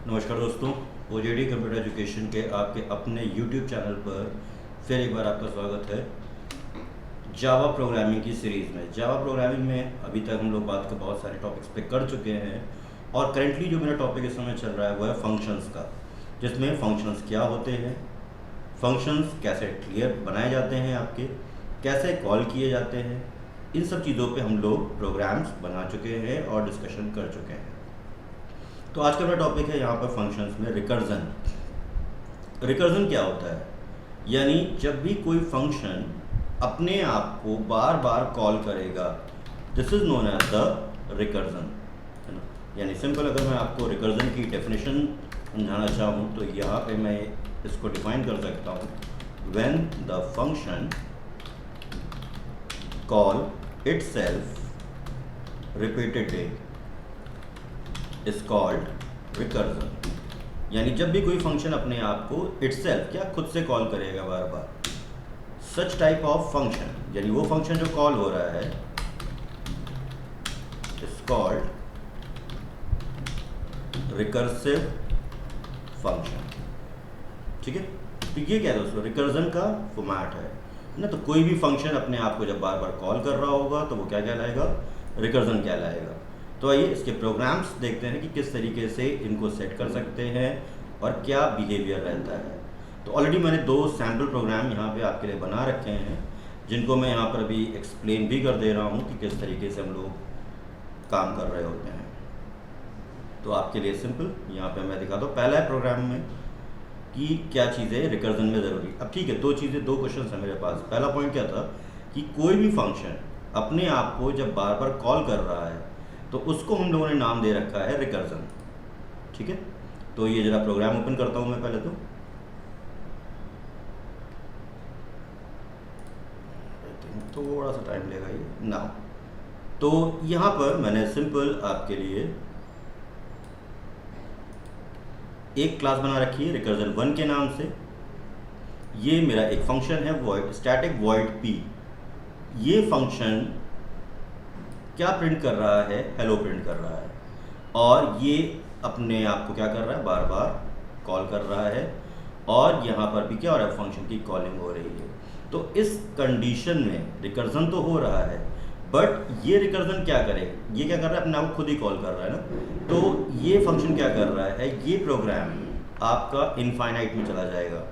नमस्कार दोस्तों, ओजेडी computer education के आपके अपने यूट्यूब चैनल पर फिर एक बार आपका स्वागत है। जावा प्रोग्रामिंग की सीरीज़ में अभी तक हम लोग बात कर बहुत सारे टॉपिक्स पे कर चुके हैं और करेंटली जो मेरा टॉपिक इस समय चल रहा है वो है फंक्शंस का, जिसमें फंक्शंस क्या होते हैं, फंक्शंस कैसे क्लियर बनाए जाते हैं, आपके कैसे कॉल किए जाते हैं, इन सब चीज़ों पे हम लोग प्रोग्राम्स बना चुके हैं और डिस्कशन कर चुके हैं। तो आज का मेरा टॉपिक है यहाँ पर फंक्शंस में रिकर्जन। रिकर्जन क्या होता है? यानी जब भी कोई फंक्शन अपने आप को बार बार कॉल करेगा, this is known as the recursion, है ना। यानी सिंपल अगर मैं आपको रिकर्जन की डेफिनेशन समझाना चाहूँ तो यहाँ पे मैं इसको डिफाइन कर सकता हूँ, when the function call itself repeatedly is called recursion. यानी जब भी कोई फंक्शन अपने आप को इटसेल्फ क्या खुद से कॉल करेगा बार बार, सच टाइप ऑफ फंक्शन, यानी वो फंक्शन जो कॉल हो रहा है इज कॉल्ड रिकर्सिव फंक्शन। ठीक है, तो ये क्या है दोस्तों, रिकर्जन का फॉर्मेट है ना। तो कोई भी फंक्शन अपने आप को जब बार बार कॉल कर रहा होगा तो वो क्या कहलाएगा, रिकर्जन कहलाएगा। तो आइए इसके प्रोग्राम्स देखते हैं कि किस तरीके से इनको सेट कर सकते हैं और क्या बिहेवियर रहता है। तो ऑलरेडी मैंने 2 सैम्पल प्रोग्राम यहाँ पे आपके लिए बना रखे हैं, जिनको मैं यहाँ पर अभी एक्सप्लेन भी कर दे रहा हूँ कि किस तरीके से हम लोग काम कर रहे होते हैं। तो आपके लिए सिंपल यहाँ पे मैं दिखाता हूँ पहला है प्रोग्राम में कि क्या चीज़ें रिकर्जन में ज़रूरी। अब ठीक है, 2 क्वेश्चन है मेरे पास। पहला पॉइंट क्या था कि कोई भी फंक्शन अपने आप को जब बार बार कॉल कर रहा है तो उसको हम लोगों ने नाम दे रखा है रिकर्जन। ठीक है, तो ये जरा प्रोग्राम ओपन करता हूं मैं पहले तो। थोड़ा सा टाइम लेगा ये ना। तो यहां पर मैंने सिंपल आपके लिए एक क्लास बना रखी है रिकर्जन 1 के नाम से। ये मेरा एक फंक्शन है वॉइड स्टैटिक वॉइड पी। ये फंक्शन क्या प्रिंट कर रहा है, हेलो प्रिंट कर रहा है, और ये अपने आप को क्या कर रहा है, बार बार कॉल कर रहा है। और यहाँ पर भी क्या हो रहा है, फंक्शन की कॉलिंग हो रही है। तो इस कंडीशन में रिकर्जन तो हो रहा है, बट ये रिकर्जन क्या करे, ये क्या कर रहा है, अपने आप को खुद ही कॉल कर रहा है ना। तो ये फंक्शन क्या कर रहा है, ये प्रोग्राम आपका इनफाइनाइट में चला जाएगा।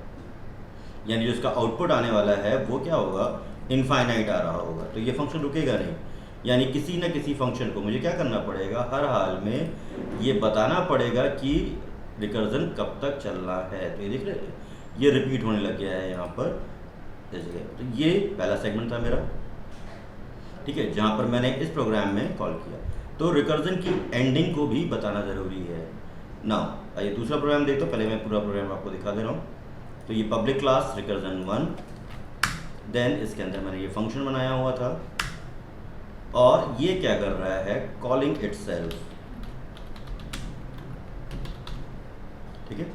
यानी जो इसका आउटपुट आने वाला है वो क्या होगा, इनफाइनाइट आ रहा होगा। तो ये फंक्शन रुकेगा नहीं। यानी किसी न किसी फंक्शन को मुझे क्या करना पड़ेगा, हर हाल में ये बताना पड़ेगा कि रिकर्जन कब तक चलना है। तो ये देख रहे, ये रिपीट होने लग गया है यहाँ पर इस जगह। तो ये पहला सेगमेंट था मेरा, ठीक है, जहाँ पर मैंने इस प्रोग्राम में कॉल किया। तो रिकर्जन की एंडिंग को भी बताना ज़रूरी है ना। आइए दूसरा प्रोग्राम देखते हो, पहले मैं पूरा प्रोग्राम आपको दिखा दे रहा हूँ। तो ये पब्लिक क्लास रिकर्जन 1, देन इसके अंदर मैंने ये फंक्शन बनाया हुआ था और ये क्या कर रहा है, कॉलिंग इटसेल्फ। ठीक है,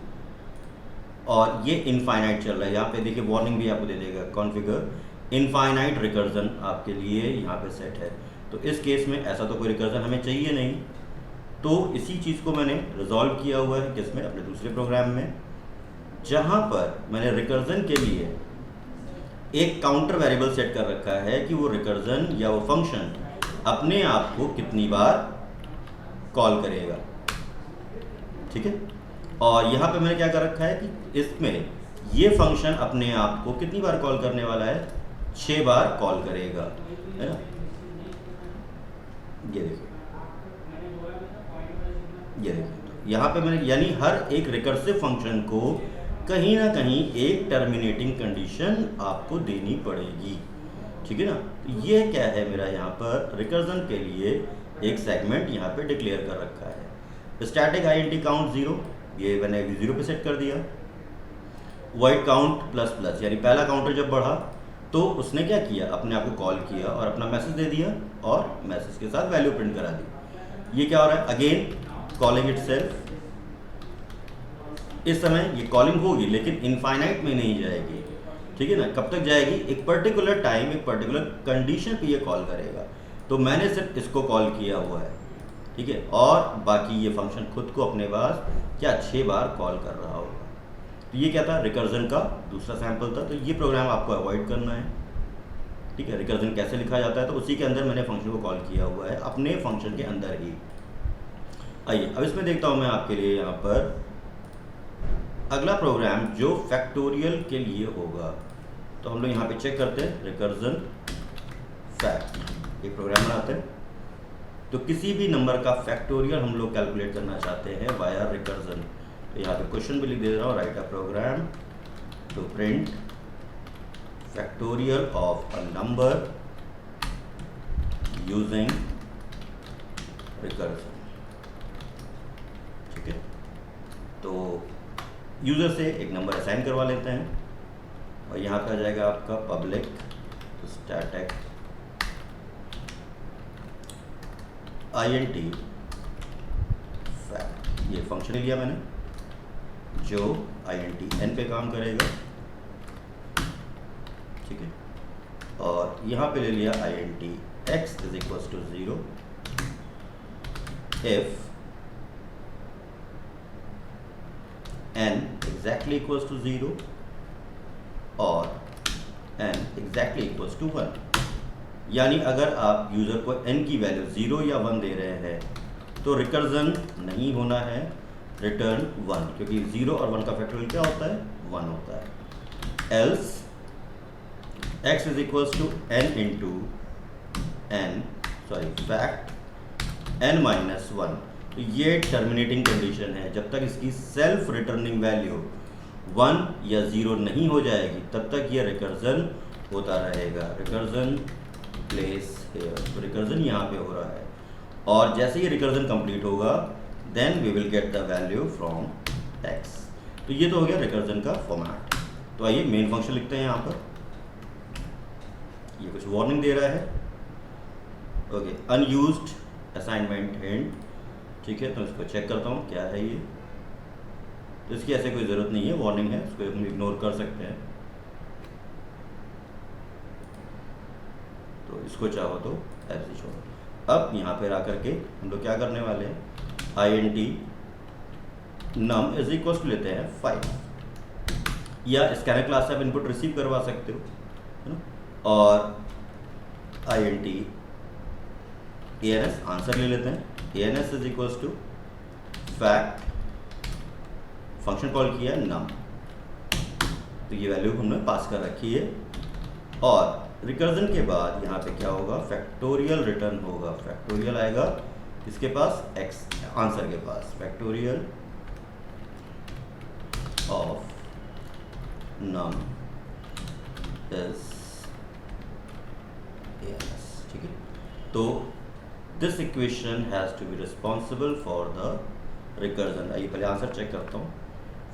और ये इनफाइनाइट चल रहा है। यहाँ पे देखिए वार्निंग भी आपको दे देगा, कॉन्फ़िगर इनफाइनाइट रिकर्जन आपके लिए यहाँ पे सेट है। तो इस केस में ऐसा तो कोई रिकर्जन हमें चाहिए नहीं, तो इसी चीज़ को मैंने रिजॉल्व किया हुआ है किसमें, अपने दूसरे प्रोग्राम में, जहाँ पर मैंने रिकर्जन के लिए एक काउंटर वेरिएबल सेट कर रखा है कि वो रिकर्जन या वो फंक्शन अपने आप को कितनी बार कॉल करेगा। ठीक है, और यहाँ पे मैंने क्या कर रखा है कि इसमें ये फंक्शन अपने आप को कितनी बार कॉल करने वाला है, 6 बार कॉल करेगा, है ना। ये देखिए, ये देखिए, यहाँ पे मैंने यानी हर एक रिकर्सिव फंक्शन को कहीं ना कहीं एक टर्मिनेटिंग कंडीशन आपको देनी पड़ेगी। ठीक है ना। तो ये क्या है, मेरा यहाँ पर रिकर्जन के लिए एक सेगमेंट यहाँ पे डिक्लेयर कर रखा है। स्टैटिक आईएनटी काउंट 0, ये मैंने 0 पे सेट कर दिया। वॉइड काउंट प्लस प्लस, यानी पहला काउंटर जब बढ़ा तो उसने क्या किया, अपने आप को कॉल किया और अपना मैसेज दे दिया और मैसेज के साथ वैल्यू प्रिंट करा दी। ये क्या हो रहा है, अगेन कॉलिंग इटसेल्फ। इस समय ये कॉलिंग होगी लेकिन इनफाइनाइट में नहीं जाएगी। ठीक है ना, कब तक जाएगी, एक पर्टिकुलर टाइम, एक पर्टिकुलर कंडीशन पे ये कॉल करेगा। तो मैंने सिर्फ इसको कॉल किया हुआ है, ठीक है, और बाकी ये फंक्शन खुद को अपने पास क्या 6 बार कॉल कर रहा होगा। तो ये क्या था, रिकर्जन का दूसरा सैंपल था। तो ये प्रोग्राम आपको अवॉइड करना है। ठीक है, रिकर्जन कैसे लिखा जाता है, तो उसी के अंदर मैंने फंक्शन को कॉल किया हुआ है, अपने फंक्शन के अंदर ही। आइए अब इसमें देखता हूँ मैं आपके लिए यहाँ पर अगला प्रोग्राम जो फैक्टोरियल के लिए होगा। तो हम लोग यहाँ पे चेक करते हैं रिकर्जन फैक्ट, एक प्रोग्राम बनाते हैं। तो किसी भी नंबर का फैक्टोरियल हम लोग कैलकुलेट करना चाहते हैं वाया रिकर्जन। तो यहाँ पे क्वेश्चन भी लिख दे रहा हूँ, write a program to print factorial of a number using recursion. ठीक है, तो यूज़र से एक नंबर असाइन करवा लेते हैं और यहाँ पे आ जाएगा आपका पब्लिक स्टैटिक int फैक्ट। ये फंक्शन लिया मैंने जो int n पे काम करेगा। ठीक है, और यहाँ पे ले लिया int x is equals to 0 if n exactly equals to 0 और n exactly equals to 1। यानी अगर आप यूज़र को n की वैल्यू 0 या 1 दे रहे हैं तो रिकर्जन नहीं होना है, रिटर्न 1, क्योंकि 0 और 1 का फैक्टोरियल क्या होता है, 1 होता है। Else x is equals to n into fact n minus 1। तो ये टर्मिनेटिंग कंडीशन है, जब तक इसकी सेल्फ रिटर्निंग वैल्यू 1 या 0 नहीं हो जाएगी तब तक ये रिकर्जन होता रहेगा। रिकर्जन प्लेस हेयर, तो रिकर्जन यहाँ पे हो रहा है, और जैसे ही रिकर्जन कंप्लीट होगा then we will get the value from x। तो ये तो हो गया रिकर्जन का फॉर्मेट। तो आइए मेन फंक्शन लिखते हैं यहाँ पर। ये कुछ वार्निंग दे रहा है, ओके, अनयूज्ड असाइनमेंट हिंट। ठीक है, तो इसको चेक करता हूँ क्या है ये। तो इसकी ऐसे कोई ज़रूरत नहीं है, वार्निंग है, इसको हम इग्नोर कर सकते हैं। तो इसको चाहो तो ऐसे छोड़ो। अब यहाँ पर आकर के हम लोग क्या करने वाले हैं, int num is equal to लेते हैं 5, या स्कैनर क्लास से आप इनपुट रिसीव करवा सकते हो, है ना, और int ans आंसर ले लेते हैं। ans is equal to fact, function call किया num, तो ये वैल्यू हमने पास कर रखी है। और रिकर्जन के बाद यहाँ पे क्या होगा, फैक्टोरियल रिटर्न होगा। फैक्टोरियल आएगा इसके पास x आंसर के पास, factorial of num is ans। ठीक है, तो this equation has to be responsible for the recursion. आइए पहले आंसर चेक करता हूँ,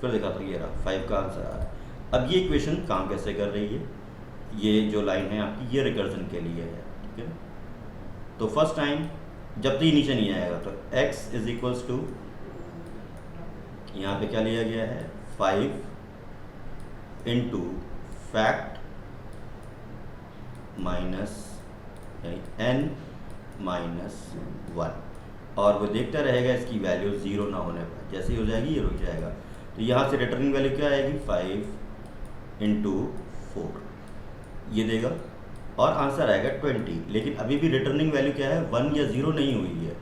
फिर दिखाता हूँ। ये रहा 5 का आंसर आ रहा है। अब ये इक्वेशन काम कैसे कर रही है, ये जो लाइन है आपकी ये रिकर्जन के लिए है। ठीक है, तो फर्स्ट टाइम जब तक ये नीचे नहीं आएगा तो x इज इक्वल्स टू, यहाँ पे क्या लिया गया है, 5 into fact minus n minus 1, और वो देखता रहेगा इसकी वैल्यू 0 ना होने पर। जैसे ही हो जाएगी ये रुक जाएगा। तो यहाँ से रिटर्निंग वैल्यू क्या आएगी, 5 इंटू 4 ये देगा, और आंसर आएगा 20। लेकिन अभी भी रिटर्निंग वैल्यू क्या है, 1 या 0 नहीं हुई है।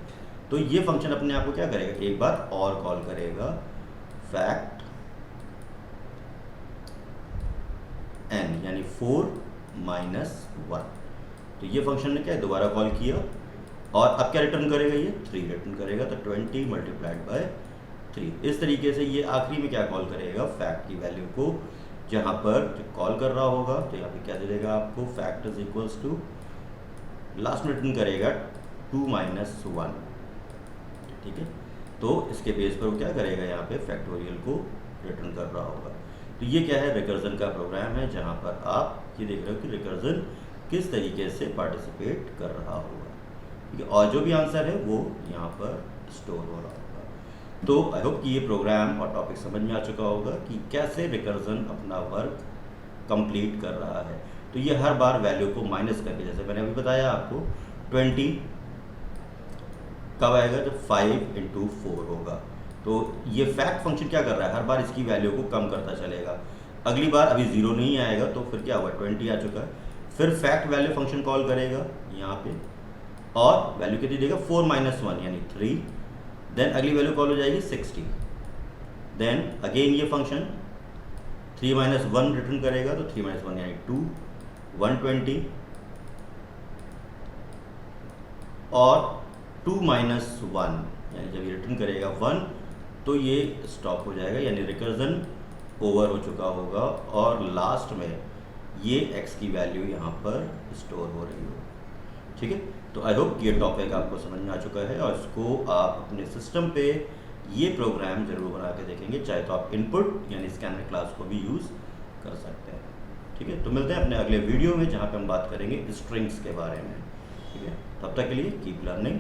तो ये फंक्शन अपने आप को क्या करेगा, एक बार और कॉल करेगा, फैक्ट n यानी 4 माइनस 1। तो ये फंक्शन ने क्या है, दोबारा कॉल किया, और अब क्या रिटर्न करेगा, ये 3 रिटर्न करेगा। तो 20 मल्टीप्लाइड बाय 3। इस तरीके से ये आखिरी में क्या कॉल करेगा, फैक्ट की वैल्यू को, जहाँ पर कॉल कर रहा होगा तो यहाँ पे क्या दे देगा आपको, fact is equals to, last में रिटर्न करेगा 2 माइनस 1। ठीक है, तो इसके बेस पर वो क्या करेगा, यहाँ पे फैक्टोरियल को रिटर्न कर रहा होगा। तो ये क्या है, रिकर्जन का प्रोग्राम है, जहाँ पर आप ये देख रहे हो कि रिकर्जन किस तरीके से पार्टिसिपेट कर रहा होगा। ठीक है, और जो भी आंसर है वो यहाँ पर स्टोर हो रहा होगा। तो आई होप कि ये प्रोग्राम और टॉपिक समझ में आ चुका होगा कि कैसे रिकर्जन अपना वर्क कंप्लीट कर रहा है। तो ये हर बार वैल्यू को माइनस करके, जैसे मैंने अभी बताया आपको, 20 कब आएगा? जब 5 × 4 होगा। तो ये फैक्ट फंक्शन क्या कर रहा है? हर बार इसकी वैल्यू को कम करता चलेगा। अगली बार अभी 0 नहीं आएगा तो फिर क्या हुआ? 20 आ चुका है। फिर फैक्ट वैल्यू फंक्शन कॉल करेगा यहाँ पे, और वैल्यू कितनी देगा? 4 - 1 यानी 3। देन अगली वैल्यू कॉल हो जाएगी 60। देन अगेन ये फंक्शन 3 - 1 रिटर्न करेगा, तो 3 - 1 यानी 2, 120, और 2 - 1 यानी जब ये रिटर्न करेगा 1 तो ये स्टॉप हो जाएगा, यानी रिकर्जन ओवर हो चुका होगा, और लास्ट में ये x की वैल्यू यहाँ पर स्टोर हो रही हो। ठीक है, तो आई होप ये टॉपिक आपको समझ में आ चुका है, और इसको आप अपने सिस्टम पे ये प्रोग्राम ज़रूर बना के देखेंगे, चाहे तो आप इनपुट यानी स्कैनर क्लास को भी यूज़ कर सकते हैं। ठीक है, तो मिलते हैं अपने अगले वीडियो में, जहाँ पे हम बात करेंगे स्ट्रिंग्स के बारे में। ठीक है, तब तक के लिए कीप लर्निंग।